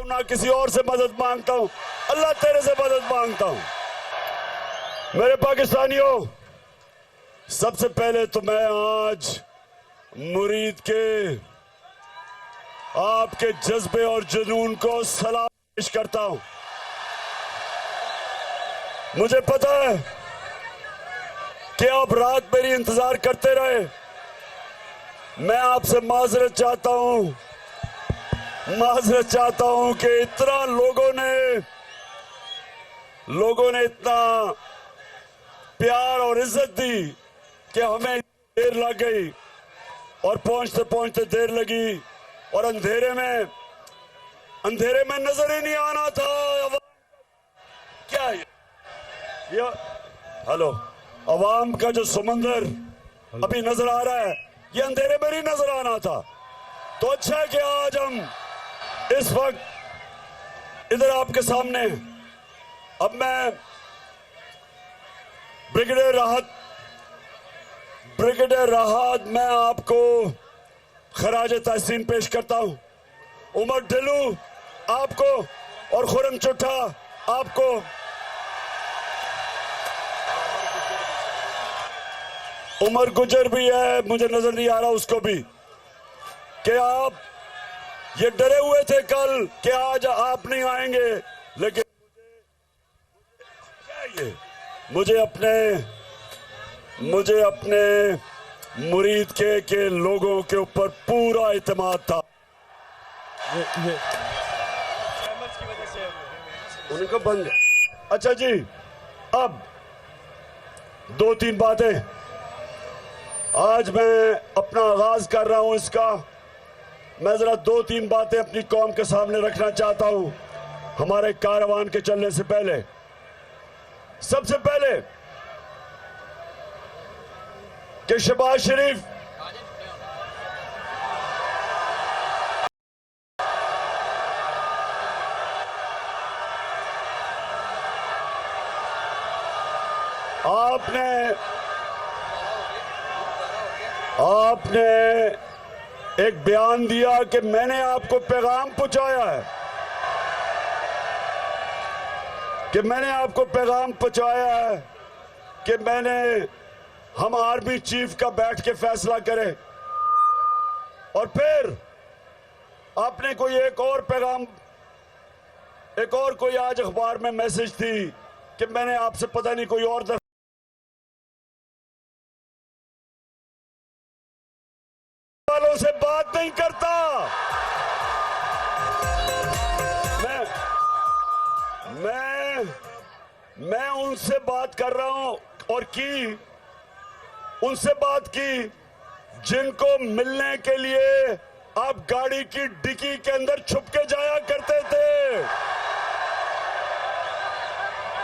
हूं ना किसी और से मदद मांगता हूं, अल्लाह तेरे से मदद मांगता हूं। मेरे पाकिस्तानियों, सबसे पहले तो मैं आज मुरीद के आपके जज्बे और जुनून को सलाम पेश करता हूं। मुझे पता है कि आप रात मेरी इंतजार करते रहे। मैं आपसे माजरत चाहता हूं कि इतना लोगों ने इतना प्यार और इज्जत दी कि हमें देर लग गई और पहुंचते पहुंचते देर लगी और अंधेरे में नजर ही नहीं आना था। क्या ये हेलो, अवाम का जो समंदर अभी नजर आ रहा है, ये अंधेरे में नहीं नजर आना था। तो अच्छा है कि आज हम इस वक्त इधर आपके सामने, अब मैं ब्रिगेडियर राहत मैं आपको खराज तहसीन पेश करता हूं। उमर ढिल्लू आपको और खुरम चुट्ठा आपको। उमर गुजर भी है, मुझे नजर नहीं आ रहा उसको भी, कि आप ये डरे हुए थे कल कि आज आप नहीं आएंगे, लेकिन मुझे अपने मुरीद के लोगों के ऊपर पूरा इत्मीनान था। उनको बंद। अच्छा जी, अब 2-3 बातें आज मैं अपना आगाज कर रहा हूं इसका। मैं जरा 2-3 बातें अपनी कौम के सामने रखना चाहता हूं हमारे कारवान के चलने से पहले। सबसे पहले कि शहबाज शरीफ आपने एक बयान दिया कि मैंने आपको पैगाम पहुंचाया है, कि हम आर्मी चीफ का बैठ के फैसला करें। और फिर आपने कोई एक और कोई आज अखबार में मैसेज थी कि मैंने आपसे पता नहीं कोई और वालों से बात नहीं करता। मैं उनसे बात कर रहा हूं और उनसे बात की जिनको मिलने के लिए आप गाड़ी की डिक्की के अंदर छुप के जाया करते थे।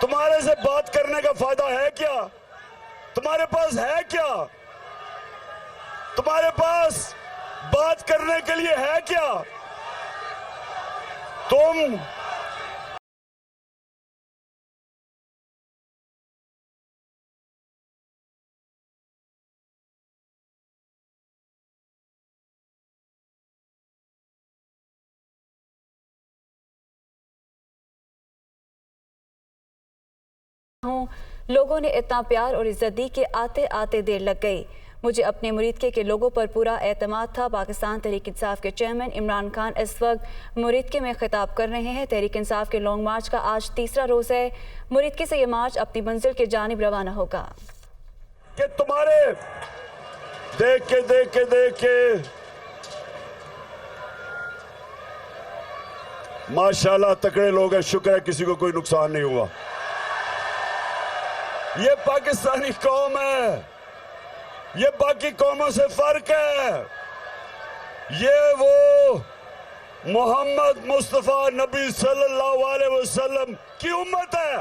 तुम्हारे से बात करने का फायदा है क्या? तुम्हारे पास है क्या? तुम्हारे पास बात करने के लिए है क्या? तुम लोगों ने इतना प्यार और इज्जत दी कि आते आते देर लग गई। मुझे अपने मुरीदके के लोगों पर पूरा एतमाद था। पाकिस्तान तहरीक इंसाफ के चेयरमैन इमरान खान इस वक्त मुरीदके में खिताब कर रहे हैं। तहरीक इंसाफ के लॉन्ग मार्च का आज तीसरा रोज़ है। मुरीदके से ये मार्च अपनी मंजिल की जानिब रवाना होगा। कि तुम्हारे देख के माशाल्लाह तकड़े लोग हैं, शुक्र है किसी को कोई नुकसान नहीं हुआ। ये पाकिस्तानी कौम है, ये बाकी कौमों से फर्क है। ये वो मोहम्मद मुस्तफा नबी सल्लल्लाहु अलैहि वसल्लम की उम्मत है।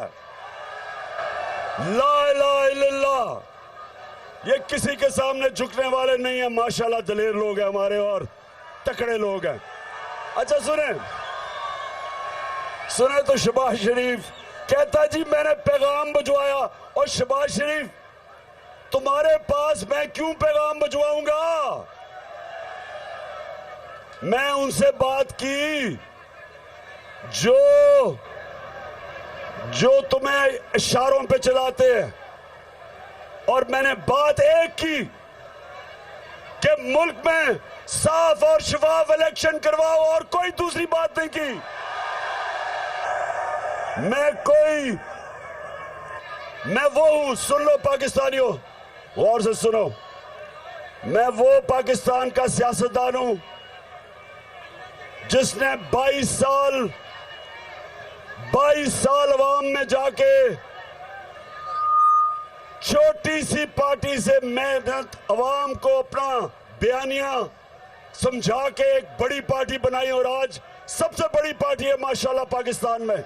ला इलाहा इल्लल्लाह। ये किसी के सामने झुकने वाले नहीं है। माशाल्लाह दलेर लोग हैं हमारे और तकड़े लोग हैं। अच्छा सुने तो शहबाज शरीफ कहता जी मैंने पैगाम भिजवाया, और शहबाज शरीफ तुम्हारे पास मैं क्यों पैगाम भिजवाऊंगा? मैं उनसे बात की जो तुम्हें इशारों पे चलाते हैं, और मैंने बात एक की कि मुल्क में साफ और शफाफ इलेक्शन करवाओ, और कोई दूसरी बात नहीं की। मैं वो हूं, सुन लो पाकिस्तानियों, गौर से सुनो, मैं वो पाकिस्तान का सियासतदान हूं जिसने 22 साल अवाम में जाके छोटी सी पार्टी से मेहनत अवाम को अपना बयानिया समझा के एक बड़ी पार्टी बनाई, और आज सबसे बड़ी पार्टी है माशाल्लाह पाकिस्तान में।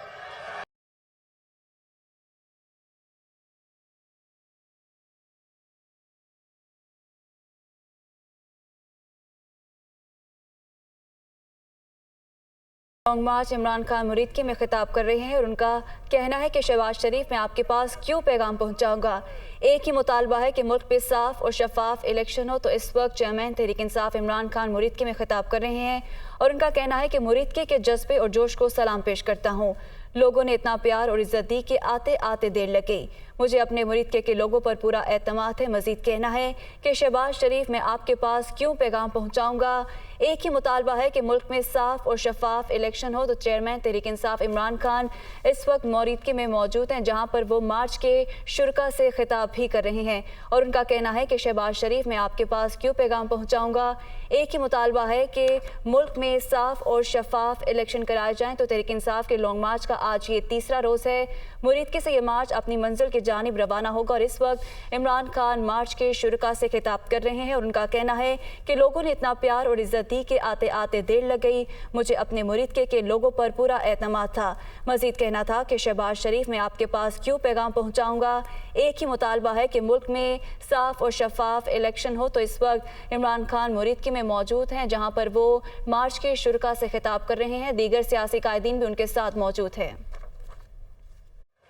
लॉन्ग मार्च इमरान खान मुरीदके में खिताब कर रहे हैं और उनका कहना है कि शहबाज शरीफ मैं आपके पास क्यों पैगाम पहुंचाऊंगा। एक ही मुतालबा है कि मुल्क पे साफ और शफाफ इलेक्शन हो। तो इस वक्त चेयरमैन तहरीक इंसाफ इमरान खान मुरीदके में खिताब कर रहे हैं और उनका कहना है कि मुरीदके के जज्बे और जोश को सलाम पेश करता हूँ। लोगों ने इतना प्यार और इज्जत दी कि आते आते देर लग गई। मुझे अपने मुरीदके के लोगों पर पूरा एतमाद है। मजीद कहना है कि शहबाज शरीफ मैं आपके पास क्यों पैगाम पहुंचाऊंगा। एक ही मुतालबा है कि मुल्क में साफ और शफाफ इलेक्शन हो। तो चेयरमैन तहरीक इंसाफ इमरान खान इस वक्त मुरीदके में मौजूद हैं, जहां पर वो मार्च के शुरा से खिताब भी कर रहे हैं और उनका कहना है कि शहबाज शरीफ मैं आपके पास क्यों पैगाम पहुंचाऊंगा। एक ही मुतालबा है कि मुल्क में साफ और शफाफ इलेक्शन कराए जाएं। तो तहरीक इंसाफ के लॉन्ग मार्च का आज ये तीसरा रोज़ है। मुरीदके से ये मार्च अपनी मंजिल की जानिब रवाना होगा और इस वक्त इमरान खान मार्च के शुरा से खिताब कर रहे हैं और उनका कहना है कि लोगों ने इतना प्यार और इज्जत दी कि आते आते देर लग गई। मुझे अपने मुरीदके के लोगों पर पूरा एतमाद था। मजीद कहना था कि शहबाज शरीफ मैं आपके पास क्यों पैगाम पहुंचाऊंगा। एक ही मुतालबा है कि मुल्क में साफ और शफाफ इलेक्शन हो। तो इस वक्त इमरान खान मुरीदके में मौजूद हैं, जहां पर वो मार्च के शुरा से खिताब कर रहे हैं। दीगर सियासी कायदीन भी उनके साथ मौजूद हैं।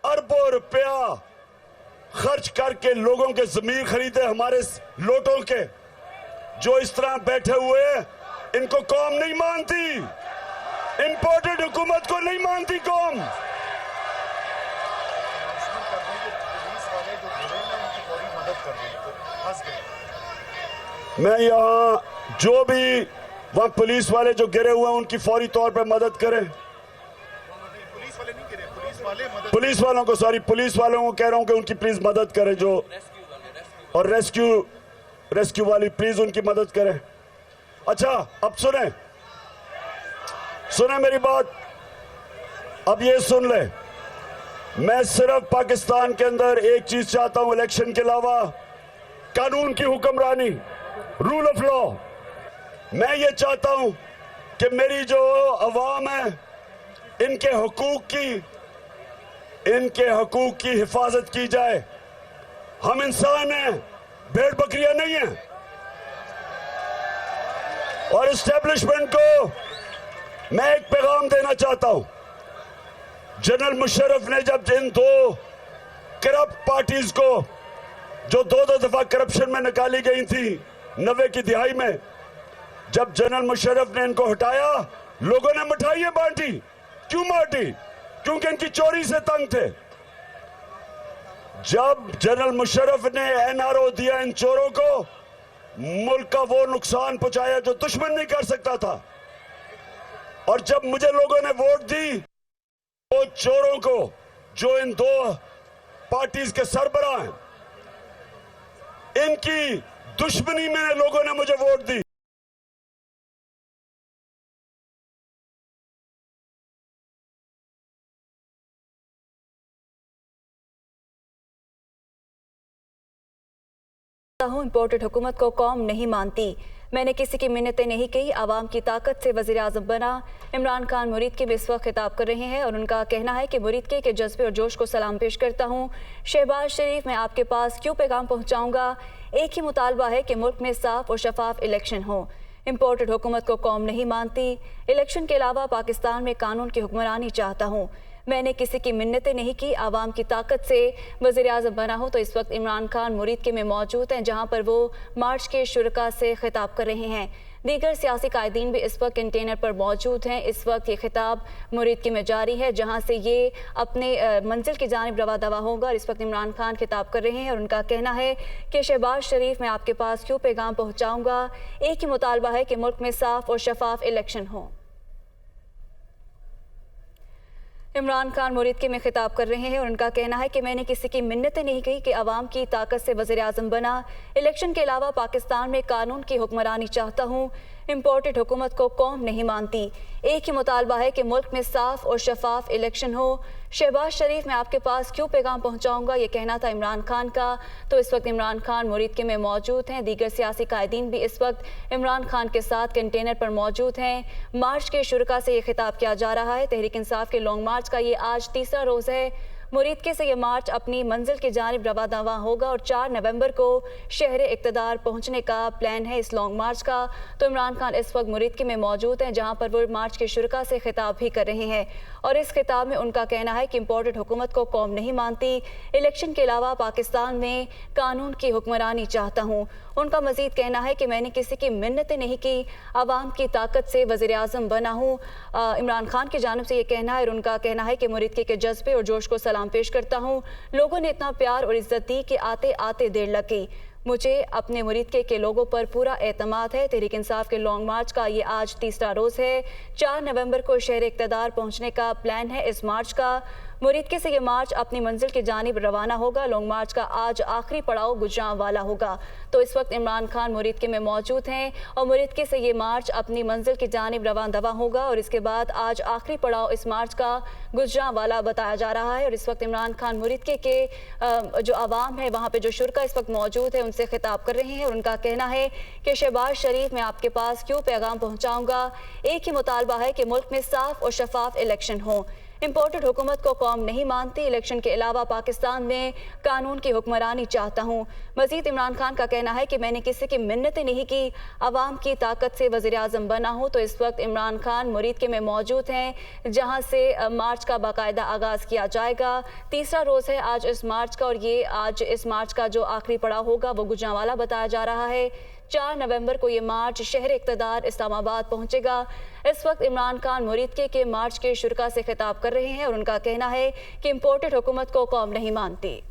अरबों रुपया खर्च करके लोगों के जमीर खरीदे हमारे लोटों के, जो इस तरह बैठे हुए इनको कौम नहीं मानती, इंपोर्टेड हुकूमत को नहीं मानती कौम। मैं यहाँ जो भी वहाँ पुलिस वाले जो गिरे हुए हैं उनकी फौरी तौर पे मदद करें। पुलिस वालों को कह रहा हूं कि उनकी प्लीज मदद करें, जो और रेस्क्यू वाली प्लीज उनकी मदद करें। अच्छा, अब सुने मेरी बात, अब ये सुन ले, मैं सिर्फ पाकिस्तान के अंदर एक चीज चाहता हूं इलेक्शन के अलावा, कानून की हुक्मरानी, रूल ऑफ लॉ। मैं ये चाहता हूं कि मेरी जो अवाम है इनके हकूक की हिफाजत की जाए। हम इंसान हैं, भेड़ बकरियां नहीं हैं। और इस्टेब्लिशमेंट को मैं एक पैगाम देना चाहता हूं। जनरल मुशर्रफ ने जब इन दो करप्ट पार्टीज को, जो दो दफा करप्शन में निकाली गई थी 90 की दिहाई में, जब जनरल मुशर्रफ ने इनको हटाया, लोगों ने मिठाइयां बांटी। क्यों बांटी? क्योंकि इनकी चोरी से तंग थे। जब जनरल मुशर्रफ ने एनआरओ दिया इन चोरों को, मुल्क का वो नुकसान पहुंचाया जो दुश्मन नहीं कर सकता था। और जब मुझे लोगों ने वोट दी, वो चोरों को, जो इन दो पार्टीज के सरबराह हैं, इनकी दुश्मनी में लोगों ने मुझे वोट दी। इंपोर्टेड हुकूमत को कौम नहीं मानती। मैंने किसी की मिन्नतें नहीं की, आवाम की ताकत से वज़ीर आज़म बना। इमरान खान मुरीदके में इस वक्त खिताब कर रहे हैं और उनका कहना है कि मुरीदके के जज्बे और जोश को सलाम पेश करता हूँ। शहबाज शरीफ मैं आपके पास क्यों पैगाम पहुँचाऊँगा। एक ही मुतालबा है कि मुल्क में साफ और शफाफ इलेक्शन हो। इंपोर्टेड हुकूमत को कौम नहीं मानती। इलेक्शन के अलावा पाकिस्तान में कानून की हुक्मरानी चाहता हूँ। मैंने किसी की मिन्नतें नहीं की, आवाम की ताकत से वज़ीर आज़म बना हो। तो इस वक्त इमरान खान मुरीदके में मौजूद हैं, जहां पर वो मार्च के शुरा से खिताब कर रहे हैं। दीगर सियासी कायदीन भी इस वक्त कंटेनर पर मौजूद हैं। इस वक्त ये खिताब मुरीदके में जारी है, जहाँ से ये अपने मंजिल की जानिब रवा दवा होगा। और इस वक्त इमरान खान खिताब कर रहे हैं और उनका कहना है कि शहबाज शरीफ, मैं आपके पास क्यों पैगाम पहुँचाऊँगा, एक ही मुतालबा है कि मुल्क में साफ और शफाफ इलेक्शन हो। इमरान खान मुरीदके में खिताब कर रहे हैं और उनका कहना है कि मैंने किसी की मिन्नतें नहीं की कि अवाम की ताकत से वज़ीर आज़म बना। इलेक्शन के अलावा पाकिस्तान में कानून की हुक्मरानी चाहता हूँ। इम्पोर्टेड हुकूमत को कौम नहीं मानती। एक ही मुतालबा है कि मुल्क में साफ और शफाफ इलेक्शन हो। शहबाज शरीफ, मैं आपके पास क्यों पैगाम पहुँचाऊँगा, ये कहना था इमरान खान का। तो इस वक्त इमरान खान मुरीदके में मौजूद हैं। दीगर सियासी कायदीन भी इस वक्त इमरान खान के साथ कंटेनर पर मौजूद हैं। मार्च के शुरुका से ये खिताब किया जा रहा है। तहरीक इंसाफ के लॉन्ग मार्च का ये आज तीसरा रोज़ है। मुरीदके से ये मार्च अपनी मंजिल की जानिब रवा दवा होगा और 4 नवंबर को शहर इक़्तिदार पहुंचने का प्लान है इस लॉन्ग मार्च का। तो इमरान खान इस वक्त मुरीदके में मौजूद हैं, जहां पर वो मार्च के शुरुका से खिताब भी कर रहे हैं। और इस खिताब में उनका कहना है कि इम्पोर्टेड हुकूमत को कौम नहीं मानती। इलेक्शन के अलावा पाकिस्तान में कानून की हुक्मरानी चाहता हूँ। उनका मजीद कहना है कि मैंने किसी की मिन्नतें नहीं की, अवाम की ताकत से वज़ीर आज़म बना हूँ। इमरान खान की जानिब से ये कहना है और उनका कहना है कि मुरीदके के जज्बे और जोश को सलाम पेश करता हूँ। लोगों ने इतना प्यार और इज्जत दी कि आते आते देर लग गई। मुझे अपने मुरीदके के लोगों पर पूरा एतमाद है। तहरीक इंसाफ के लॉन्ग मार्च का ये आज तीसरा रोज़ है। 4 नवंबर को शहर इक़्तिदार पहुंचने का प्लान है इस मार्च का। मुरीदके से ये मार्च अपनी मंजिल की जानिब रवाना होगा। लॉन्ग मार्च का आज आखिरी पड़ाव गुजरांवाला होगा। तो इस वक्त इमरान खान मुरीदके में मौजूद हैं और मुरीदके से ये मार्च अपनी मंजिल की जानिब रवाना दवा होगा और इसके बाद आज आखिरी पड़ाव इस मार्च का गुजरांवाला बताया जा रहा है। और इस वक्त इमरान खान मुरीदके के जो आवाम है, वहाँ पर जो शुरका इस वक्त मौजूद है, उनसे खिताब कर रहे हैं और उनका कहना है कि शहबाज शरीफ, मैं आपके पास क्यों पैगाम पहुँचाऊँगा, एक ही मुतालबा है कि मुल्क में साफ और शफाफ इलेक्शन हो। इम्पोर्टेड हुकूमत को कौम नहीं मानती। इलेक्शन के अलावा पाकिस्तान में कानून की हुक्मरानी चाहता हूँ। मजीद इमरान खान का कहना है कि मैंने किसी की मिन्नतें नहीं की, अवाम की ताकत से वज़ीर आज़म बना हूँ। तो इस वक्त इमरान खान मुरीदके में मौजूद हैं, जहाँ से मार्च का बाकायदा आगाज़ किया जाएगा। तीसरा रोज़ है आज इस मार्च का और ये आज इस मार्च का जो आखिरी पड़ाव होगा वो गुजरांवाला बताया जा रहा है। 4 नवंबर को ये मार्च शहर इक़्तिदार इस्लामाबाद पहुंचेगा। इस वक्त इमरान खान मुरीदके के मार्च के शुरुका से खिताब कर रहे हैं और उनका कहना है कि इम्पोर्टेड हुकूमत को कौम नहीं मानती।